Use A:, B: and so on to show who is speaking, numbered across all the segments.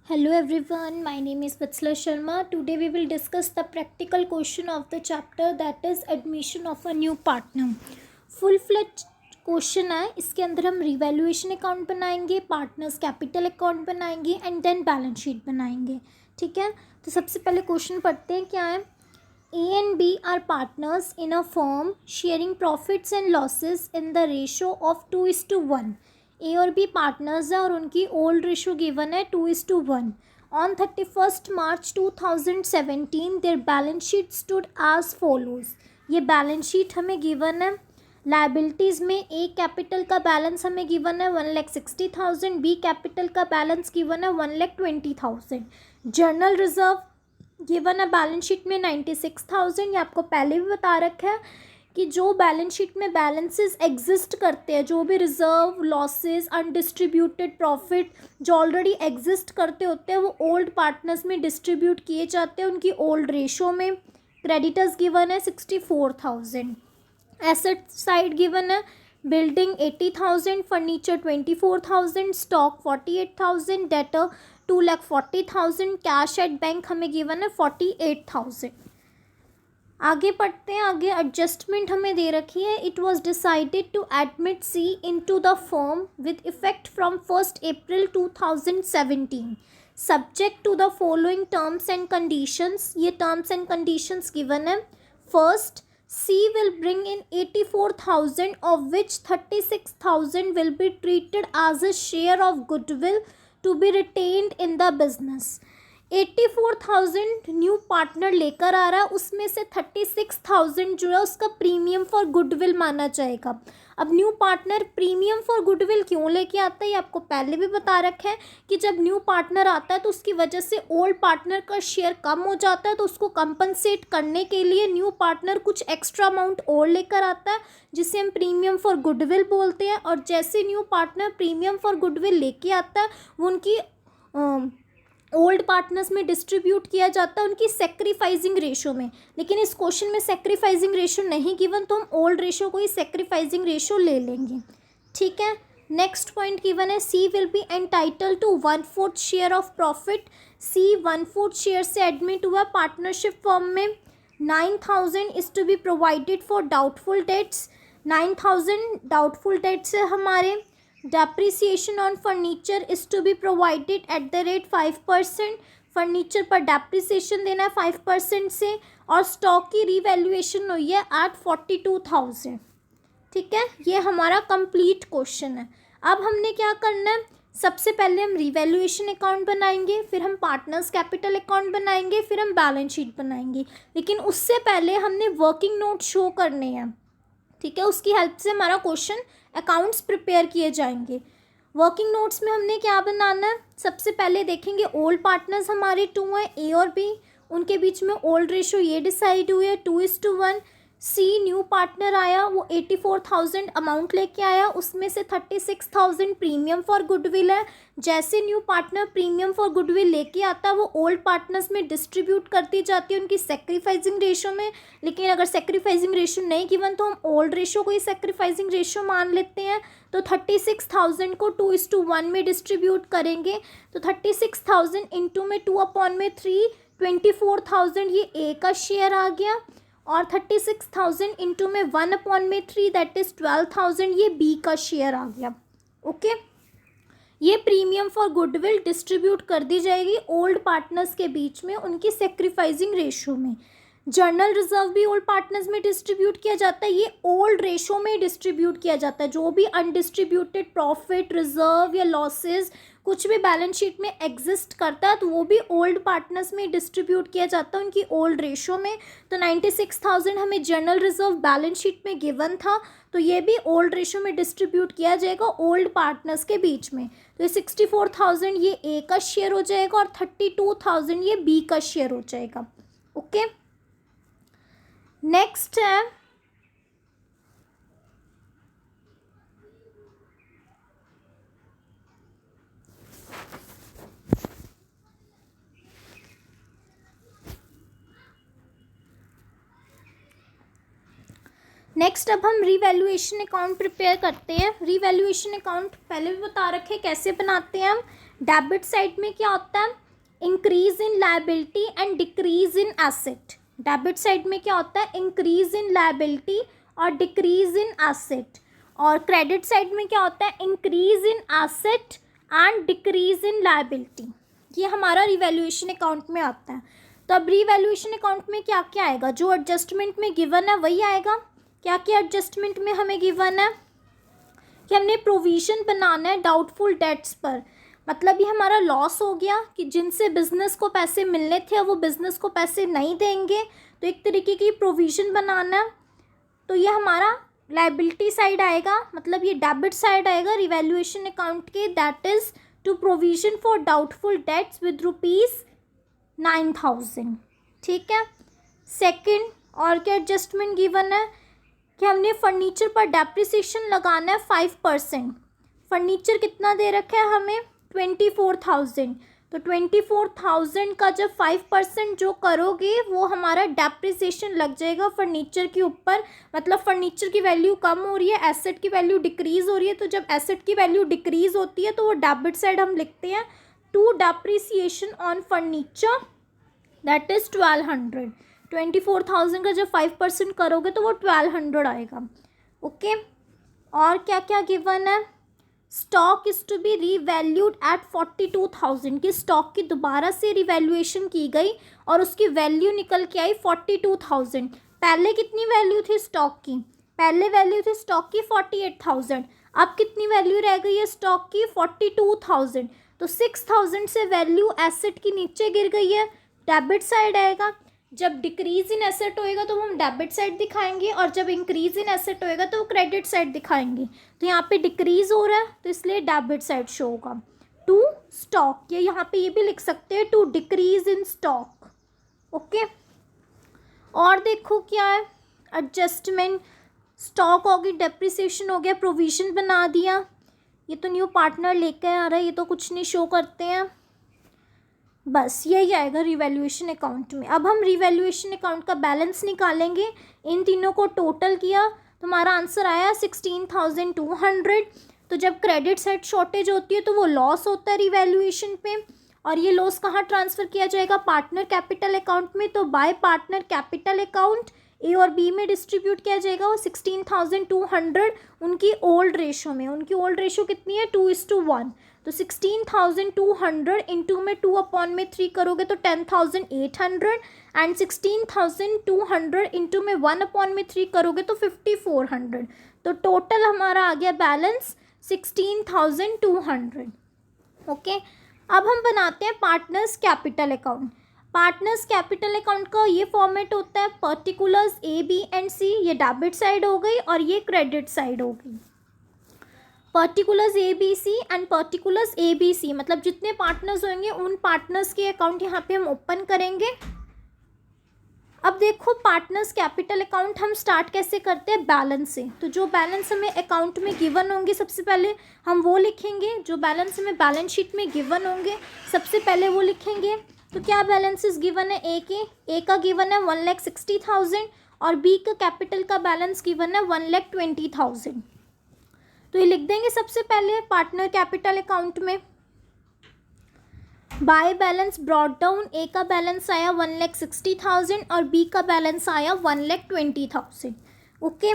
A: Hello everyone, my name is Vatsala Sharma. Today we will discuss the practical question of the chapter, that is admission of a new partner. Full fledge question है. इसके अंदर हम revaluation account बनाएंगे, partners capital account बनाएंगे and then balance sheet बनाएंगे. ठीक है, तो सबसे पहले क्वेश्चन पढ़ते हैं. क्या है? A and B are partners in a firm sharing profits and losses in the ratio of 2:1. ए और बी पार्टनर्स है और उनकी ओल्ड रेशो गिवन है 2:1. On 31 March 2017 their balance sheet stood as follows. ये बैलेंस शीट हमें given है. Liabilities में A capital का बैलेंस हमें गिवन है 1,60,000, बी कैपिटल का बैलेंस गिवन है 1,20,000. जर्नल रिजर्व गिवन है बैलेंस शीट में 96,000. ये आपको पहले भी बता रखा है कि जो बैलेंस शीट में बैलेंसेस एग्जिस्ट करते हैं, जो भी रिजर्व, लॉसेस, अनडिस्ट्रीब्यूटेड प्रॉफिट जो ऑलरेडी एग्जिस्ट करते होते हैं, वो ओल्ड पार्टनर्स में डिस्ट्रीब्यूट किए जाते हैं उनकी ओल्ड रेशो में. क्रेडिटर्स गिवन है 64,000. एसेट साइड गिवन है building 80,000, furniture 24,000, stock 48,000, debtor 2,40,000, cash at bank हमें गिवन है 48,000. आगे पढ़ते हैं. आगे एडजस्टमेंट हमें दे रखी है. It was decided to admit C into the firm with effect from 1 April 2017 subject to the following terms and conditions. ये टर्म्स एंड कंडीशंस गिवन है. First, C will bring in 84,000 of which 36,000 will be treated as a share of goodwill to be retained in the business. 84,000 new partner लेकर आ रहा है, उसमें से 36,000 जो है उसका प्रीमियम फॉर गुडविल माना जाएगा. अब new partner premium for goodwill क्यों लेके आता है, ये आपको पहले भी बता रखा है कि जब न्यू पार्टनर आता है तो उसकी वजह से ओल्ड पार्टनर का शेयर कम हो जाता है, तो उसको कंपनसेट करने के लिए न्यू पार्टनर कुछ एक्स्ट्रा अमाउंट और लेकर आता है, जिसे हम प्रीमियम फॉर गुडविल बोलते हैं. और जैसे new partner premium for goodwill लेके आता है, वो उनकी ओल्ड पार्टनर्स में डिस्ट्रीब्यूट किया जाता है उनकी सेक्रीफाइजिंग रेशो में. लेकिन इस क्वेश्चन में सेक्रीफाइजिंग रेशो नहीं गिवन, तो हम ओल्ड रेशो को ही सेक्रीफाइजिंग रेशो ले लेंगे. ठीक है, नेक्स्ट पॉइंट गिवन है. C will be entitle to 1/4 share of profit. C 1/4 share से एडमिट हुआ पार्टनरशिप फॉर्म में. 9,000 is to be provided for doubtful debts. 9,000 doubtful debts है हमारे. Depreciation on furniture is to be provided at the rate 5%. Furniture पर depreciation देना है 5% से. और स्टॉक की रीवैल्यूएशन हुई है एट 42,000. ठीक है, ये हमारा कंप्लीट क्वेश्चन है. अब हमने क्या करना है, सबसे पहले हम रीवैल्यूएशन अकाउंट बनाएंगे, फिर हम पार्टनर्स कैपिटल अकाउंट बनाएंगे, फिर हम बैलेंस शीट बनाएंगे. लेकिन उससे पहले हमने वर्किंग नोट शो करने हैं. ठीक है, उसकी हेल्प से हमारा क्वेश्चन अकाउंट्स प्रिपेयर किए जाएंगे. वर्किंग नोट्स में हमने क्या बनाना है, सबसे पहले देखेंगे ओल्ड पार्टनर्स हमारे 2 हैं, ए और बी. उनके बीच में ओल्ड रेशो ये डिसाइड हुई है 2:1. सी न्यू पार्टनर आया, वो 84,000 अमाउंट लेके आया, उसमें से 36,000 प्रीमियम फॉर गुडविल है. जैसे new partner premium for goodwill लेके आता है, वो ओल्ड पार्टनर्स में डिस्ट्रीब्यूट करती जाती है उनकी सेक्रीफाइजिंग रेशो में. लेकिन अगर सेक्रीफाइजिंग रेशो नहीं गिवन तो हम ओल्ड रेशो को ही सेक्रीफाइजिंग रेशो मान लेते हैं. तो 36,000 को 2:1 में डिस्ट्रीब्यूट करेंगे. तो 36,000 इंटू में 2/3 24,000 ये ए का शेयर आ गया. और 36,000 इंटू में 1/3 दैट इज़ 12,000 ये बी का शेयर आ गया. ओके, ये प्रीमियम फॉर गुडविल डिस्ट्रीब्यूट कर दी जाएगी ओल्ड पार्टनर्स के बीच में उनकी सेक्रीफाइजिंग रेशो में. जर्नल रिजर्व भी ओल्ड पार्टनर्स में डिस्ट्रीब्यूट किया जाता है, ये ओल्ड रेशो में डिस्ट्रीब्यूट किया जाता है. जो भी अनडिस्ट्रीब्यूटेड प्रॉफिट, रिजर्व या लॉसेस कुछ भी बैलेंस शीट में एग्जिस्ट करता है, तो वो भी ओल्ड पार्टनर्स में डिस्ट्रीब्यूट किया जाता है उनकी ओल्ड रेशो में. तो 96,000 हमें जनरल रिजर्व बैलेंस शीट में गिवन था, तो ये भी ओल्ड रेशो में डिस्ट्रीब्यूट किया जाएगा ओल्ड पार्टनर्स के बीच में. तो ये 64,000 ये ए का शेयर हो जाएगा और 32,000 ये बी का शेयर हो जाएगा. ओके, नेक्स्ट है नेक्स्ट अब हम रीवैल्यूएशन अकाउंट प्रिपेयर करते हैं। रीवैल्यूएशन अकाउंट पहले भी बता रखे कैसे बनाते हैं हम। डेबिट साइड में क्या होता है, increase in liability and decrease in asset. Debit side में क्या होता है, इंक्रीज इन लायबिलिटी और डिक्रीज इन एसेट। और क्रेडिट साइड में क्या होता है, increase in asset and decrease in liability. ये हमारा रिवैल्यूएशन अकाउंट में आता है। तो अब रिवैल्यूएशन अकाउंट में क्या क्या आएगा, जो एडजस्टमेंट में गिवन है वही आएगा। क्या क्या एडजस्टमेंट में हमें गिवन है कि हमने प्रोविज़न बनाना है डाउटफुल डेट्स पर। मतलब ये हमारा लॉस हो गया कि जिनसे बिज़नेस को पैसे मिलने थे वो बिज़नेस को पैसे नहीं देंगे, तो एक तरीके की प्रोविज़न बनाना है। तो ये हमारा लायबिलिटी साइड आएगा, मतलब ये डेबिट साइड आएगा रिवैल्यूएशन अकाउंट के, that is to provision for doubtful debts with ₹9,000। ठीक है। सेकंड और क्या एडजस्टमेंट गिवन है कि हमने फर्नीचर पर डेप्रिसिएशन लगाना है 5%। फर्नीचर कितना दे रखा है हमें, 24,000। तो 24,000 का जब 5% जो करोगे वो हमारा डेप्रिसिएशन लग जाएगा फर्नीचर के ऊपर। मतलब फर्नीचर की वैल्यू कम हो रही है, एसेट की वैल्यू डिक्रीज़ हो रही है। तो जब एसेट की वैल्यू डिक्रीज़ होती है तो वो डेबिट साइड हम लिखते हैं to depreciation on furniture, that is 1200। 24,000 का जब 5% करोगे तो वो 1200 आएगा। ओके। और क्या क्या गिवन है, stock is to be revalued at 42,000 की स्टॉक की दोबारा से रिवैल्यूएशन की गई और उसकी वैल्यू निकल के आई 42,000। पहले कितनी वैल्यू थी स्टॉक की, पहले वैल्यू थी स्टॉक की 48,000। अब कितनी वैल्यू रह गई है स्टॉक की, 42,000। तो 6,000 से वैल्यू एसेट की नीचे गिर गई है, डेबिट साइड आएगा। जब डिक्रीज इन एसेट होएगा तो हम डेबिट साइड दिखाएंगे और जब इंक्रीज इन एसेट होएगा तो क्रेडिट साइड दिखाएंगे। तो यहाँ पे डिक्रीज हो रहा है तो इसलिए डेबिट साइड शो होगा। टू स्टॉक, ये यहाँ पे ये भी लिख सकते हैं to decrease in stock. Okay. और देखो क्या है एडजस्टमेंट, स्टॉक हो गई, डेप्रिसिएशन हो गया, प्रोविजन बना दिया। ये तो न्यू पार्टनर लेकर आ रहा है, ये तो कुछ नहीं शो करते हैं। बस यही आएगा रिवैल्यूएशन अकाउंट में। अब हम रिवैल्यूएशन अकाउंट का बैलेंस निकालेंगे। इन तीनों को टोटल किया तो हमारा आंसर आया 16,200। तो जब क्रेडिट साइड शॉर्टेज होती है तो वो लॉस होता है रिवैल्यूएशन पे, और ये लॉस कहाँ ट्रांसफ़र किया जाएगा, पार्टनर कैपिटल अकाउंट में। तो बाय पार्टनर कैपिटल अकाउंट ए और बी में डिस्ट्रीब्यूट किया जाएगा वो 16,200 उनकी ओल्ड रेशो में। उनकी ओल्ड रेशो कितनी है, 2:1। तो 16,200 इंटू में 2/3 करोगे तो 10,800 एंड 16,200 इंटू में 1/3 करोगे तो 5,400। तो टोटल हमारा आ गया बैलेंस 16,200। ओके। अब हम बनाते हैं partners capital account. Partners capital account का ये फॉर्मेट होता है पर्टिकुलर्स ए बी एंड सी, ये डेबिट साइड हो गई और ये क्रेडिट साइड हो गई। Particulars A B C and particulars A B C, मतलब जितने पार्टनर्स होंगे उन पार्टनर्स के अकाउंट यहाँ पे हम ओपन करेंगे। अब देखो पार्टनर्स कैपिटल अकाउंट हम स्टार्ट कैसे करते हैं, बैलेंस से। तो जो बैलेंस हमें अकाउंट में गिवन होंगे सबसे पहले हम वो लिखेंगे, जो बैलेंस हमें बैलेंस शीट में गिवन होंगे सबसे पहले वो लिखेंगे। तो क्या बैलेंसेस गिवन है, ए का गिवन है 1,60,000 और बी का कैपिटल का बैलेंस गिवन है 1,20,000। तो ये लिख देंगे सबसे पहले पार्टनर कैपिटल अकाउंट में। बाय बैलेंस ब्रॉट डाउन, ए का बैलेंस आया 1,60,000 और बी का बैलेंस आया 1,20,000। ओके।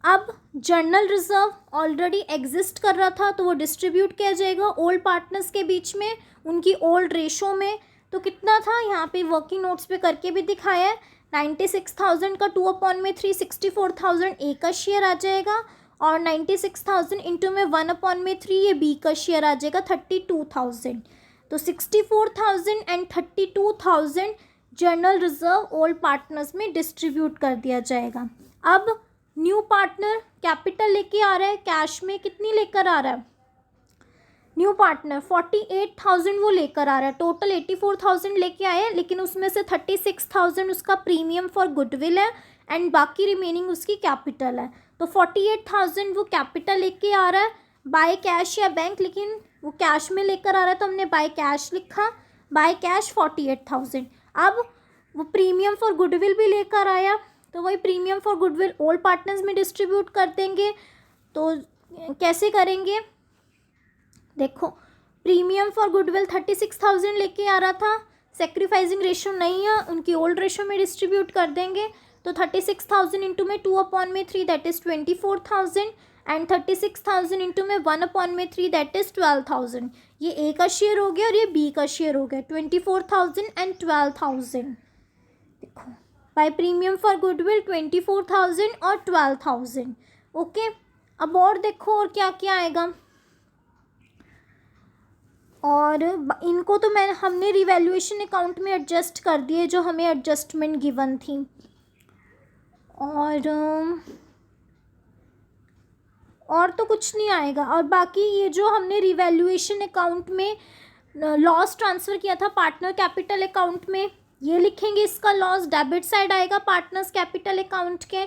A: अब जर्नल रिजर्व ऑलरेडी एग्जिस्ट कर रहा था तो वो डिस्ट्रीब्यूट किया जाएगा ओल्ड पार्टनर्स के बीच में उनकी ओल्ड रेशो में। तो कितना था यहाँ पे वर्किंग नोट्स पे करके भी दिखाया है, 96,000 का 2/3 64,000 ए का शेयर आ जाएगा और 96,000 इंटू में 1/3 ये बी का शेयर आ जाएगा 32,000। तो 64,000 and 32,000 journal reserve old partners में डिस्ट्रीब्यूट कर दिया जाएगा। अब न्यू पार्टनर कैपिटल लेके आ रहा है, कैश में कितनी लेकर आ रहा है न्यू पार्टनर, 48,000 वो लेकर आ रहा है। टोटल 84,000 लेके आए हैं, लेकिन उसमें से 36,000 उसका प्रीमियम फॉर गुडविल है एंड बाकी रिमेनिंग उसकी कैपिटल है। तो 48,000 वो कैपिटल लेके आ रहा है बाय कैश या बैंक, लेकिन वो कैश में लेकर आ रहा है तो हमने बाय कैश लिखा, बाय कैश 48,000। अब वो प्रीमियम फॉर गुडविल भी लेकर आया तो वही premium for goodwill all partners में डिस्ट्रीब्यूट कर देंगे। तो कैसे करेंगे, देखो प्रीमियम फॉर गुडविल 36,000 लेके आ रहा था, सेक्रीफाइसिंग रेशो नहीं है, उनकी ओल्ड रेशो में डिस्ट्रीब्यूट कर देंगे। तो 36,000 इंटू में 2/3 दैट इज़ 24,000 एंड 36,000 इंटू में 1/3 दैट इज़ 12,000। ये ए का शेयर हो गया और ये बी का शेयर हो गया, 24,000 एंड 12,000। देखो बाय प्रीमियम फॉर गुडविल 24,000 और 12,000। ओके, अब और देखो और क्या क्या आएगा। और इनको तो हमने रिवैल्यूएशन अकाउंट में एडजस्ट कर दिए जो हमें एडजस्टमेंट गिवन थी। और तो कुछ नहीं आएगा। और बाकी ये जो हमने रिवैल्यूएशन अकाउंट में लॉस ट्रांसफ़र किया था पार्टनर कैपिटल अकाउंट में, ये लिखेंगे, इसका लॉस डेबिट साइड आएगा पार्टनर्स कैपिटल अकाउंट के।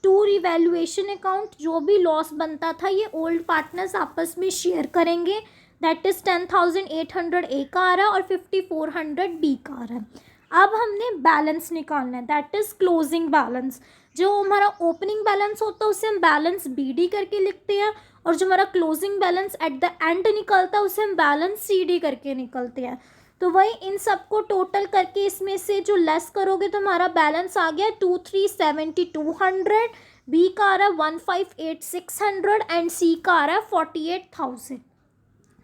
A: टू रिवैल्यूएशन अकाउंट, जो भी लॉस बनता था ये ओल्ड पार्टनर्स आपस में शेयर करेंगे, दैट इज़ 10,800 ए का आ रहा है और 5,400 बी का आ रहा है। अब हमने बैलेंस निकालना है, दैट इज़ क्लोजिंग बैलेंस। जो हमारा ओपनिंग बैलेंस होता है उसे हम बैलेंस BD करके लिखते हैं, और जो हमारा closing balance at the end निकलता है उसे हम बैलेंस CD करके निकलते हैं। तो वही इन सबको टोटल करके इसमें से जो लेस करोगे तो हमारा बैलेंस आ गया 23,7200, बी का आ रहा है 15,8600 एंड सी का आ रहा है 48,000।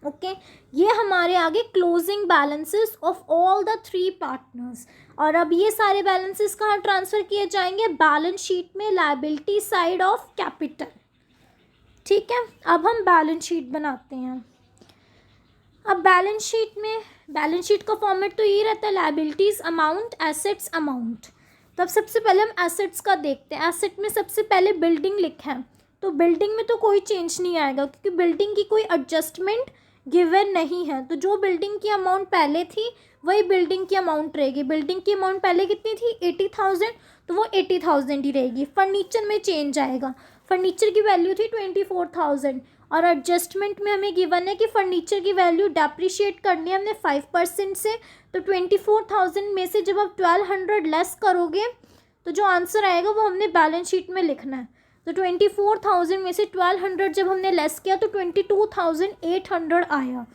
A: ओके, ये हमारे आगे closing balances of all the 3 partners. और अब ये सारे बैलेंसेस कहाँ ट्रांसफ़र किए जाएंगे, बैलेंस शीट में लायबिलिटी साइड ऑफ कैपिटल। ठीक है, अब हम बैलेंस शीट बनाते हैं। अब बैलेंस शीट का फॉर्मेट तो ये रहता है, लायबिलिटीज अमाउंट, एसेट्स अमाउंट। तब सबसे पहले हम एसेट्स का देखते हैं। एसेट में सबसे पहले बिल्डिंग लिखा है, तो बिल्डिंग में तो कोई चेंज नहीं आएगा क्योंकि बिल्डिंग की कोई एडजस्टमेंट गिवन नहीं है। तो जो बिल्डिंग की अमाउंट पहले थी वही बिल्डिंग की अमाउंट रहेगी। बिल्डिंग की अमाउंट पहले कितनी थी 80,000, तो वो 80,000 ही रहेगी। फर्नीचर में चेंज आएगा, फर्नीचर की वैल्यू थी 24,000 और एडजस्टमेंट में हमें गिवन है कि फर्नीचर की वैल्यू डेप्रिशिएट करनी है हमने 5% से। तो 24,000 में से जब आप 1,200 लेस करोगे तो जो आंसर आएगा वो हमने बैलेंस शीट में लिखना है। तो 24,000 में से 1,200 जब हमने लेस किया तो 22,800 आया।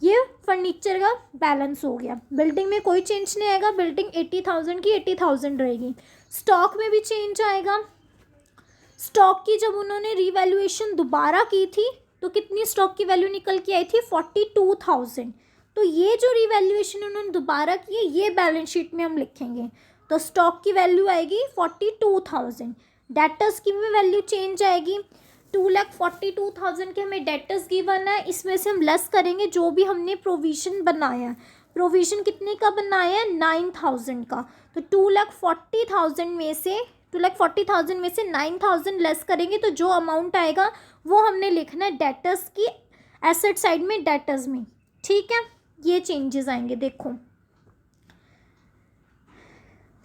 A: ये फर्नीचर का बैलेंस हो गया। बिल्डिंग में कोई चेंज नहीं आएगा, बिल्डिंग 80,000 की 80,000 रहेगी। स्टॉक में भी चेंज आएगा। स्टॉक की जब उन्होंने रीवैल्यूएशन दोबारा की थी तो कितनी स्टॉक की वैल्यू निकल के आई थी 42,000। तो ये जो रीवैल्यूएशन उन्होंने दोबारा की है ये बैलेंस शीट में हम लिखेंगे। तो स्टॉक की वैल्यू आएगी 42,000। डेटर्स की भी वैल्यू चेंज आएगी। 2,42,000 के हमें डेटर्स गिवन है, इसमें से हम लेस करेंगे जो भी हमने प्रोविज़न बनाया है। प्रोविज़न कितने का बनाया है 9,000 का। तो 2,40,000 में से 9,000 लेस करेंगे तो जो अमाउंट आएगा वो हमने लिखना है डेटर्स की एसेट साइड में, डेटर्स में। ठीक है, ये चेंजेस आएंगे। देखो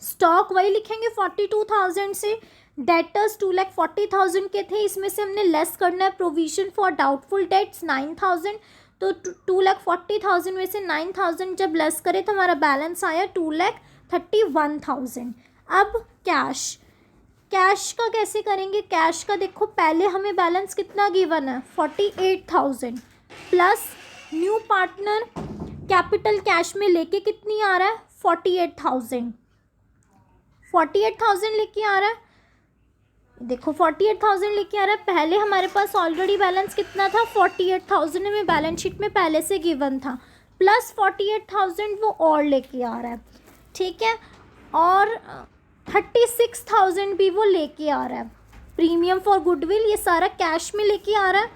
A: स्टॉक वही लिखेंगे 42,000 से, डेटर्स 2,40,000 के थे, इसमें से हमने लेस करना है प्रोविजन फॉर डाउटफुल डेट्स 9,000। तो 2,40,000 में से 9,000 जब लेस करें तो हमारा बैलेंस आया 2,31,000। अब कैश का कैसे करेंगे। कैश का देखो पहले हमें बैलेंस कितना गिवन है 48,000 plus new partner capital cash में लेके कितनी आ रहा है 48,000 लेके आ रहा है। देखो 48,000 लेके आ रहा है। पहले हमारे पास ऑलरेडी बैलेंस कितना था 48,000 हमें बैलेंस शीट में पहले से गिवन था, प्लस 48,000 वो और लेके आ रहा है। ठीक है, और 36,000 भी वो लेके आ रहा है। प्रीमियम फॉर गुडविल ये सारा कैश में लेके आ रहा है।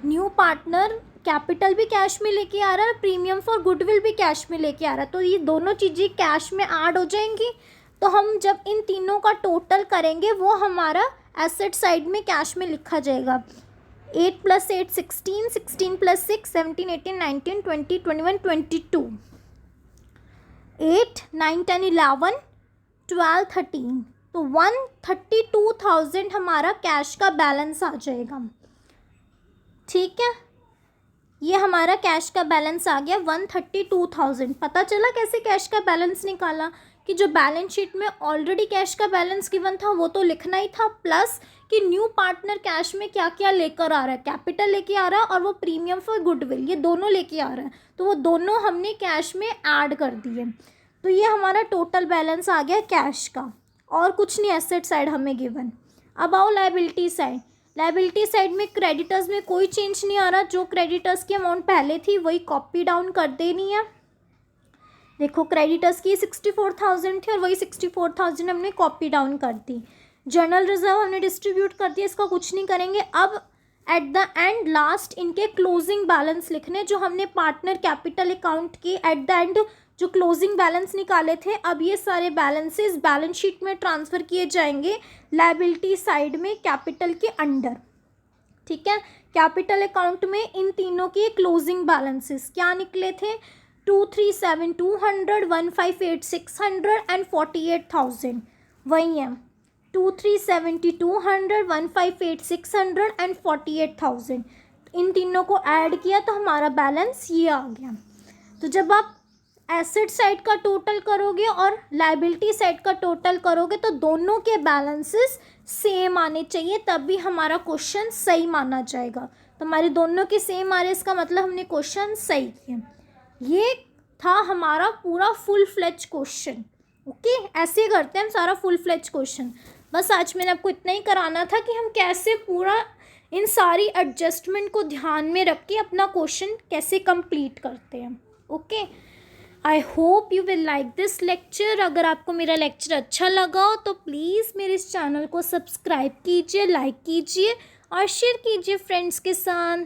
A: न्यू पार्टनर कैपिटल भी कैश में लेके आ रहा है, प्रीमियम फॉर गुडविल भी कैश में लेके आ रहा है। तो ये दोनों चीज़ें कैश में ऐड हो जाएंगी। तो हम जब इन तीनों का टोटल करेंगे वो हमारा एसेट साइड में कैश में लिखा जाएगा। 8 + 8 16, 16 + 6 17, 18, 19, 20, 21, 22, 8, 9, 10, 11, 12, 13। तो 132,000 हमारा कैश का बैलेंस आ जाएगा। ठीक है, ये हमारा कैश का बैलेंस आ गया 132,000। पता चला कैसे कैश का बैलेंस निकाला। कि जो बैलेंस शीट में ऑलरेडी कैश का बैलेंस गिवन था वो तो लिखना ही था, प्लस कि न्यू पार्टनर कैश में क्या क्या लेकर आ रहा है, कैपिटल लेके आ रहा है और वो प्रीमियम फॉर गुडविल, ये दोनों लेके आ रहा है, तो वो दोनों हमने कैश में ऐड कर दिए। तो ये हमारा टोटल बैलेंस आ गया कैश का, और कुछ नहीं एसेट साइड हमें गिवन। अब आओ लायबिलिटी साइड। लायबिलिटी साइड में क्रेडिटर्स में कोई चेंज नहीं आ रहा, जो क्रेडिटर्स की अमाउंट पहले थी वही कॉपी डाउन कर देनी है। देखो क्रेडिटर्स की 64,000 थी और वही 64,000 हमने कॉपी डाउन कर दी। जनरल रिजर्व हमने डिस्ट्रीब्यूट कर दिया, इसका कुछ नहीं करेंगे। अब एट द एंड लास्ट इनके क्लोजिंग बैलेंस लिखने, जो हमने पार्टनर कैपिटल अकाउंट के एट द एंड जो क्लोजिंग बैलेंस निकाले थे, अब ये सारे बैलेंसेस बैलेंस शीट में ट्रांसफ़र किए जाएंगे लायबिलिटी साइड में कैपिटल के अंडर। ठीक है, कैपिटल अकाउंट में इन तीनों के क्लोजिंग बैलेंसेस क्या निकले थे, 237,200, 158,600 एंड 48,000। वही है 237,200, 158,600 एंड 48,000। इन तीनों को ऐड किया तो हमारा बैलेंस ये आ गया। तो जब आप एसेट साइड का टोटल करोगे और लायबिलिटी साइड का टोटल करोगे तो दोनों के बैलेंसेस सेम आने चाहिए, तब भी हमारा क्वेश्चन सही माना जाएगा। तो हमारे दोनों के सेम आ रहे, इसका मतलब हमने क्वेश्चन सही किया। ये था हमारा पूरा फुल फ्लेज क्वेश्चन। ओके, ऐसे करते हैं हम सारा फुल फ्लेज क्वेश्चन। बस आज मैंने आपको इतना ही कराना था कि हम कैसे पूरा इन सारी एडजस्टमेंट को ध्यान में रख के अपना क्वेश्चन कैसे कंप्लीट करते हैं। Okay, I hope you will like this lecture. अगर आपको मेरा लेक्चर अच्छा लगा हो तो प्लीज़ मेरे इस चैनल को सब्सक्राइब कीजिए, लाइक कीजिए और शेयर कीजिए फ्रेंड्स के साथ।